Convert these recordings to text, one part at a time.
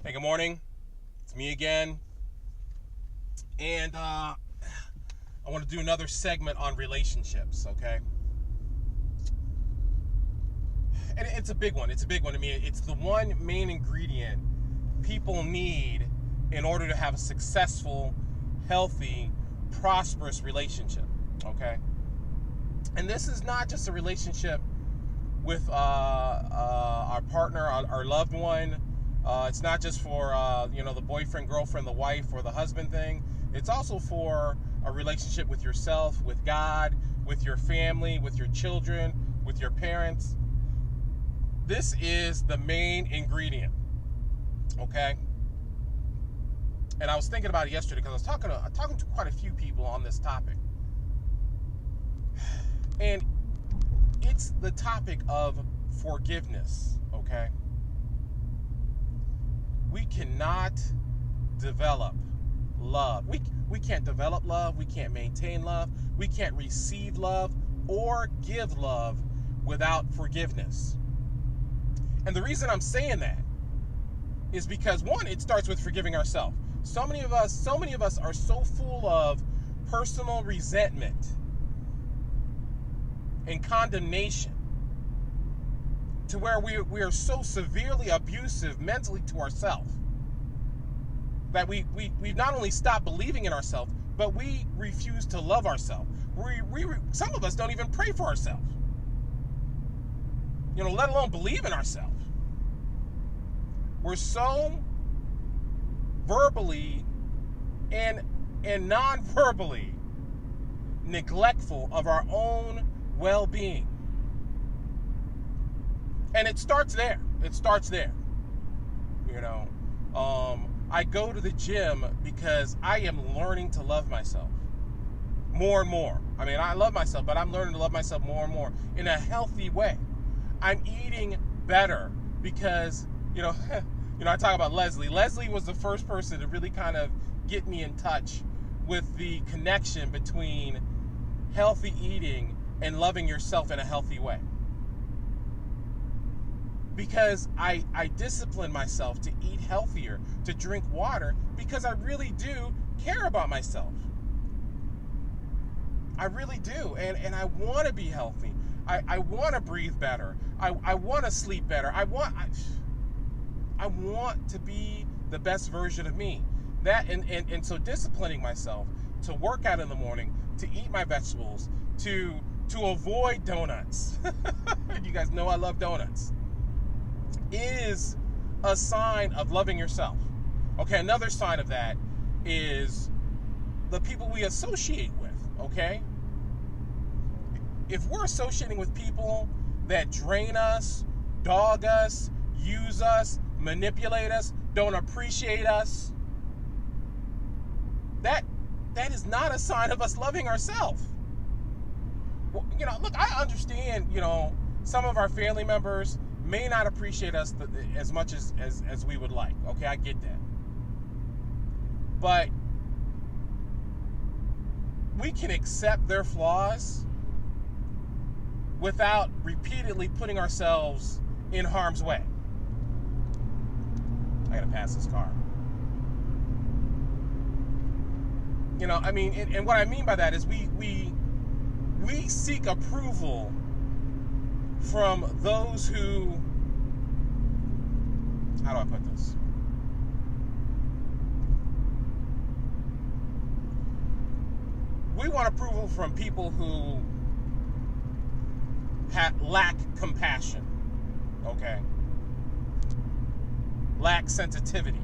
Hey, good morning. It's me again. And I want to do another segment on relationships, okay? And it's a big one. It's a big one to me. It's the one main ingredient people need in order to have a successful, healthy, prosperous relationship, okay? And this is not just a relationship with our partner, our loved one. It's not just for the boyfriend, girlfriend, the wife, or the husband thing. It's also for a relationship with yourself, with God, with your family, with your children, with your parents. This is the main ingredient, okay? And I was thinking about it yesterday because I was talking to quite a few people on this topic, and it's the topic of forgiveness, okay? We cannot develop love. We can't develop love. We can't maintain love. We can't receive love or give love without forgiveness. And the reason I'm saying that is because, one, it starts with forgiving ourselves. So many of us are so full of personal resentment and condemnation to where we are so severely abusive mentally to ourselves that we not only stop believing in ourselves, but we refuse to love ourselves. Some of us don't even pray for ourselves, let alone believe in ourselves. We're so verbally and non-verbally neglectful of our own well-being. And it starts there. I go to the gym because I am learning to love myself more and more. I mean, I love myself, but I'm learning to love myself more and more in a healthy way. I'm eating better because, I talk about Leslie. Leslie was the first person to really kind of get me in touch with the connection between healthy eating and loving yourself in a healthy way. Because I discipline myself to eat healthier, to drink water, because I really do care about myself. I really do. And I want to be healthy. I want to breathe better. I want to sleep better. I want to be the best version of me. And so disciplining myself to work out in the morning, to eat my vegetables, to avoid donuts. You guys know I love donuts. Is a sign of loving yourself. Okay, another sign of that is the people we associate with, okay? If we're associating with people that drain us, dog us, use us, manipulate us, don't appreciate us, that is not a sign of us loving ourselves. Well, look, I understand, some of our family members may not appreciate us as much as we would like. Okay, I get that. But we can accept their flaws without repeatedly putting ourselves in harm's way. I gotta pass this car. And what I mean by that is we seek approval from those who, how do I put this? We want approval from people who lack compassion, okay? Lack sensitivity.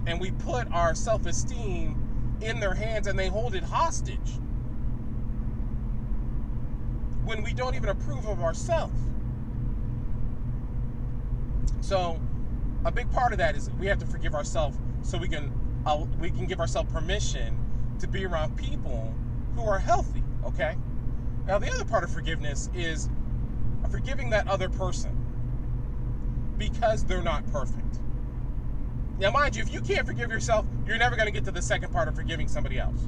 And we put our self-esteem in their hands and they hold it hostage when we don't even approve of ourselves. So a big part of that is we have to forgive ourselves so we can give ourselves permission to be around people who are healthy, okay? Now the other part of forgiveness is forgiving that other person because they're not perfect. Now mind you, if you can't forgive yourself, you're never going to get to the second part of forgiving somebody else.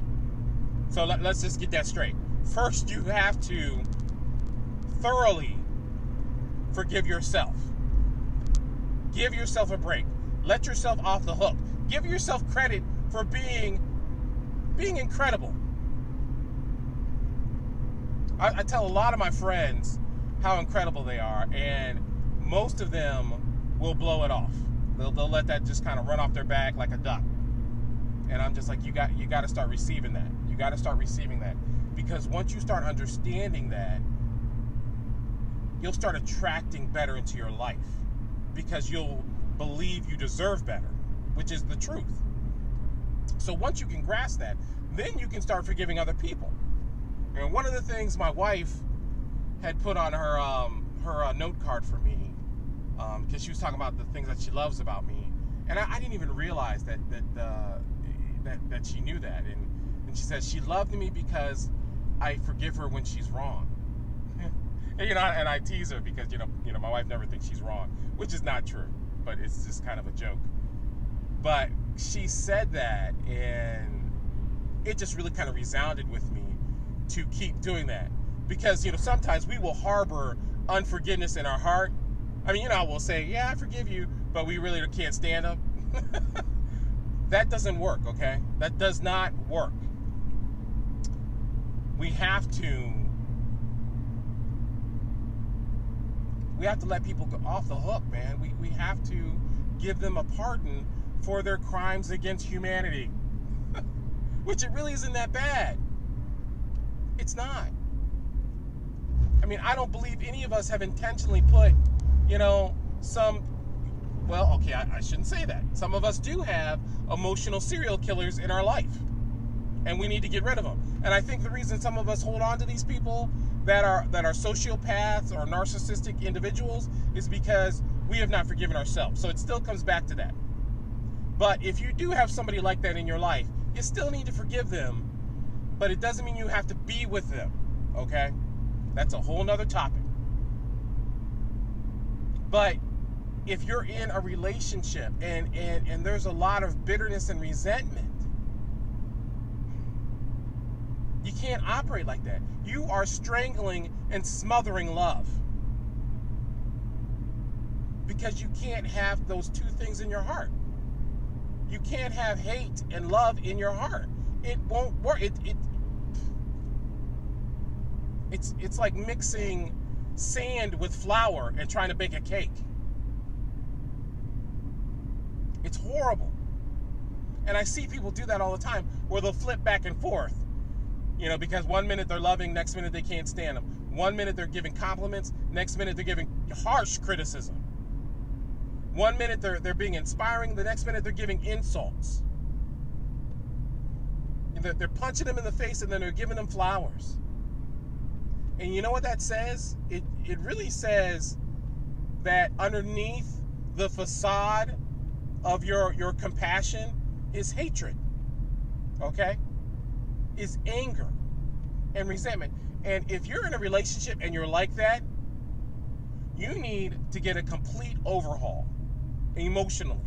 So let's just get that straight. First, you have to thoroughly forgive yourself. Give yourself a break. Let yourself off the hook. Give yourself credit for being incredible. I tell a lot of my friends how incredible they are, and most of them will blow it off. They'll let that just kind of run off their back like a duck. And I'm just like, you got to start receiving that. You got to start receiving that, because once you start understanding that, you'll start attracting better into your life, because you'll believe you deserve better, which is the truth. So once you can grasp that, then you can start forgiving other people. And one of the things my wife had put on her note card for me, because she was talking about the things that she loves about me, and I didn't even realize that she knew that. And she said she loved me because I forgive her when she's wrong. And, and I tease her because my wife never thinks she's wrong, which is not true, but it's just kind of a joke. But she said that, and it just really kind of resounded with me to keep doing that, because sometimes we will harbor unforgiveness in our heart. I mean, we'll say, yeah, I forgive you, but we really can't stand them. That doesn't work, okay? That does not work. We have to let people go off the hook, man. We have to give them a pardon for their crimes against humanity. Which it really isn't that bad. It's not. I mean, I don't believe any of us have intentionally put, I shouldn't say that. Some of us do have emotional serial killers in our life, and we need to get rid of them. And I think the reason some of us hold on to these people that are sociopaths or narcissistic individuals is because we have not forgiven ourselves. So it still comes back to that. But if you do have somebody like that in your life, you still need to forgive them, but it doesn't mean you have to be with them, okay? That's a whole nother topic. But if you're in a relationship and there's a lot of bitterness and resentment, you can't operate like that. You are strangling and smothering love, because you can't have those two things in your heart. You can't have hate and love in your heart. It won't work. It's like mixing sand with flour and trying to bake a cake. It's horrible. And I see people do that all the time, where they'll flip back and forth. Because one minute they're loving, next minute they can't stand them. One minute they're giving compliments, next minute they're giving harsh criticism. One minute they're being inspiring, the next minute they're giving insults. And they're punching them in the face, and then they're giving them flowers. And you know what that says? It really says that underneath the facade of your compassion is hatred. Okay? Is anger and resentment. And if you're in a relationship and you're like that, you need to get a complete overhaul emotionally.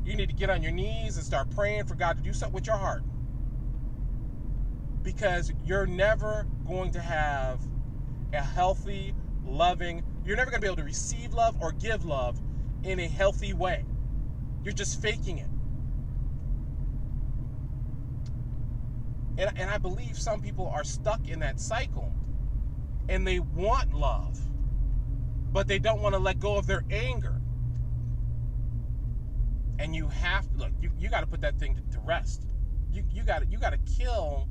You need to get on your knees and start praying for God to do something with your heart. Because you're never going to have a healthy, loving, you're never going to be able to receive love or give love in a healthy way. You're just faking it. And I believe some people are stuck in that cycle, and they want love, but they don't want to let go of their anger. And you have to, you got to put that thing to rest. You got to kill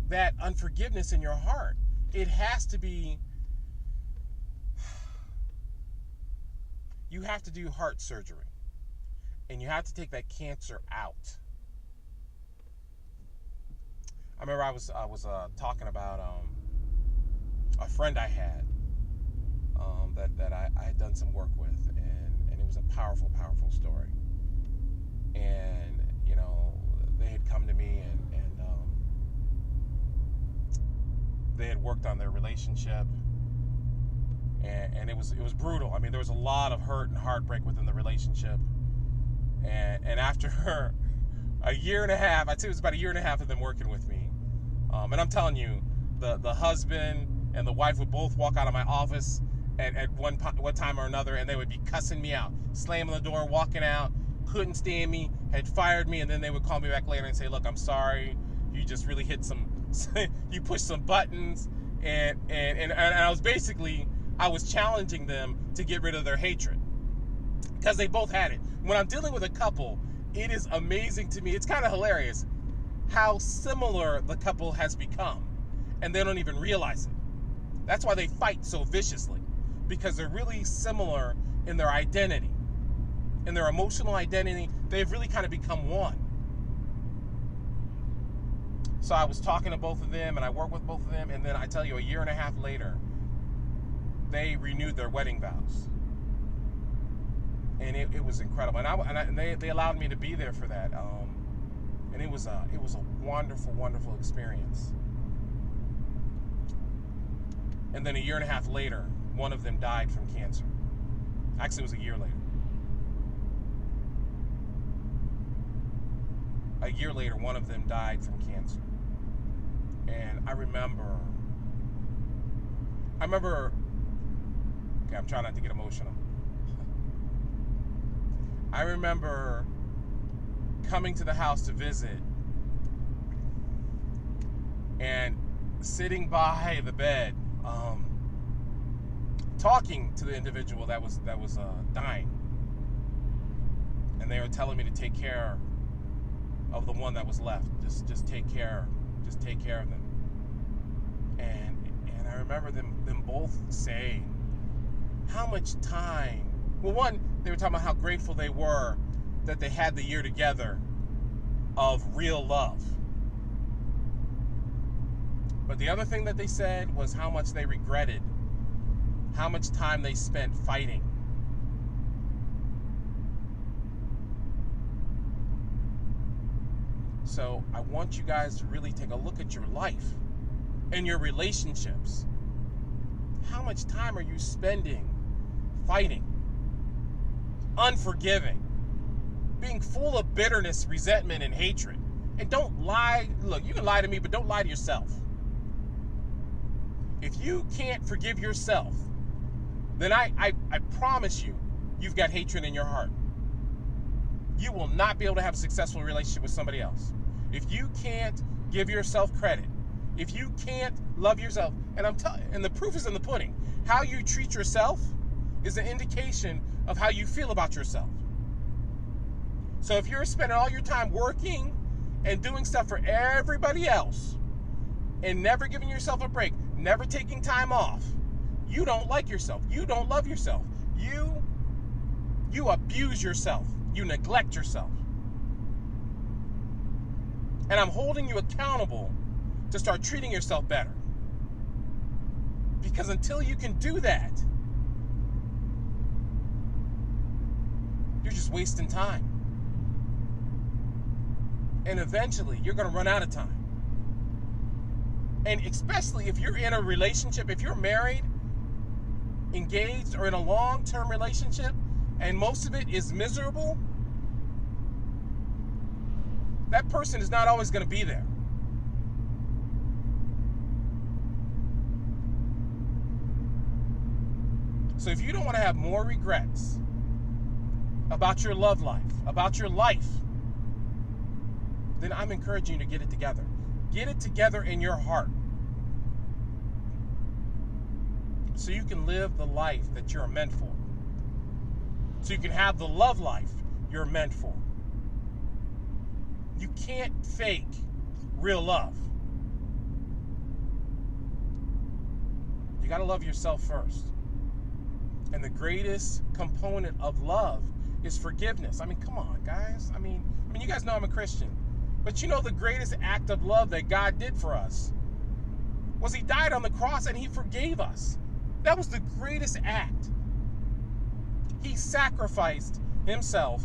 that unforgiveness in your heart. It has to be, you have to do heart surgery, and you have to take that cancer out. I remember I was talking about a friend I had that I had done some work with, and it was a powerful story. And they had come to me and they had worked on their relationship, and it was brutal. I mean, there was a lot of hurt and heartbreak within the relationship, and after a year and a half, I'd say it was about a year and a half of them working with me. And I'm telling you, the husband and the wife would both walk out of my office, at one time or another, and they would be cussing me out, slamming the door, walking out, couldn't stand me, had fired me, and then they would call me back later and say, look, I'm sorry, you just really hit some, you pushed some buttons, and I was challenging them to get rid of their hatred, because they both had it. When I'm dealing with a couple, it is amazing to me, it's kind of hilarious how similar the couple has become, and they don't even realize it. That's why they fight so viciously, because they're really similar in their identity, in their emotional identity. They've really kind of become one. So I was talking to both of them, and I worked with both of them, and then I tell you, a year and a half later, they renewed their wedding vows. And it was incredible. And they allowed me to be there for that. And it was a wonderful, wonderful experience. And then a year and a half later, one of them died from cancer. Actually, it was a year later. A year later, one of them died from cancer. And I remember, okay, I'm trying not to get emotional. I remember coming to the house to visit and sitting by the bed, talking to the individual that was dying, and they were telling me to take care of the one that was left. Just take care of them. And I remember them both saying how much time. Well, one, they were talking about how grateful they were that they had the year together of real love. But the other thing that they said was how much they regretted how much time they spent fighting. So I want you guys to really take a look at your life and your relationships. How much time are you spending fighting, unforgiving, being full of bitterness, resentment, and hatred? And don't lie. Look, you can lie to me, but don't lie to yourself. If you can't forgive yourself, then I promise you, you've got hatred in your heart. You will not be able to have a successful relationship with somebody else. If you can't give yourself credit, if you can't love yourself, and the proof is in the pudding. How you treat yourself is an indication of how you feel about yourself. So if you're spending all your time working and doing stuff for everybody else and never giving yourself a break, never taking time off, you don't like yourself. You don't love yourself. You abuse yourself. You neglect yourself. And I'm holding you accountable to start treating yourself better. Because until you can do that, you're just wasting time. And eventually, you're going to run out of time. And especially if you're in a relationship, if you're married, engaged, or in a long-term relationship, and most of it is miserable, that person is not always going to be there. So if you don't want to have more regrets about your love life, about your life, then I'm encouraging you to get it together. Get it together in your heart, so you can live the life that you're meant for. So you can have the love life you're meant for. You can't fake real love. You got to love yourself first. And the greatest component of love is forgiveness. I mean, come on, guys. I mean, you guys know I'm a Christian. But you know the greatest act of love that God did for us was He died on the cross and He forgave us. That was the greatest act. He sacrificed Himself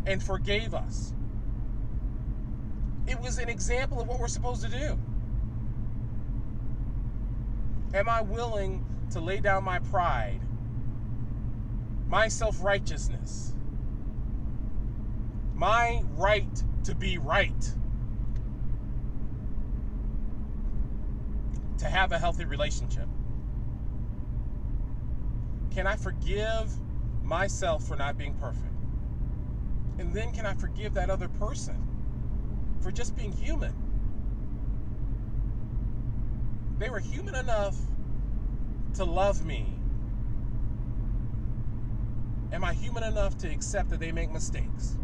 and forgave us. It was an example of what we're supposed to do. Am I willing to lay down my pride, my self-righteousness, my right to be right, to have a healthy relationship? Can I forgive myself for not being perfect? And then can I forgive that other person for just being human? They were human enough to love me. Am I human enough to accept that they make mistakes?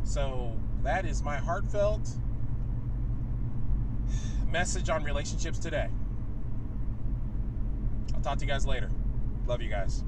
So that is my heartfelt message on relationships today. I'll talk to you guys later. Love you guys.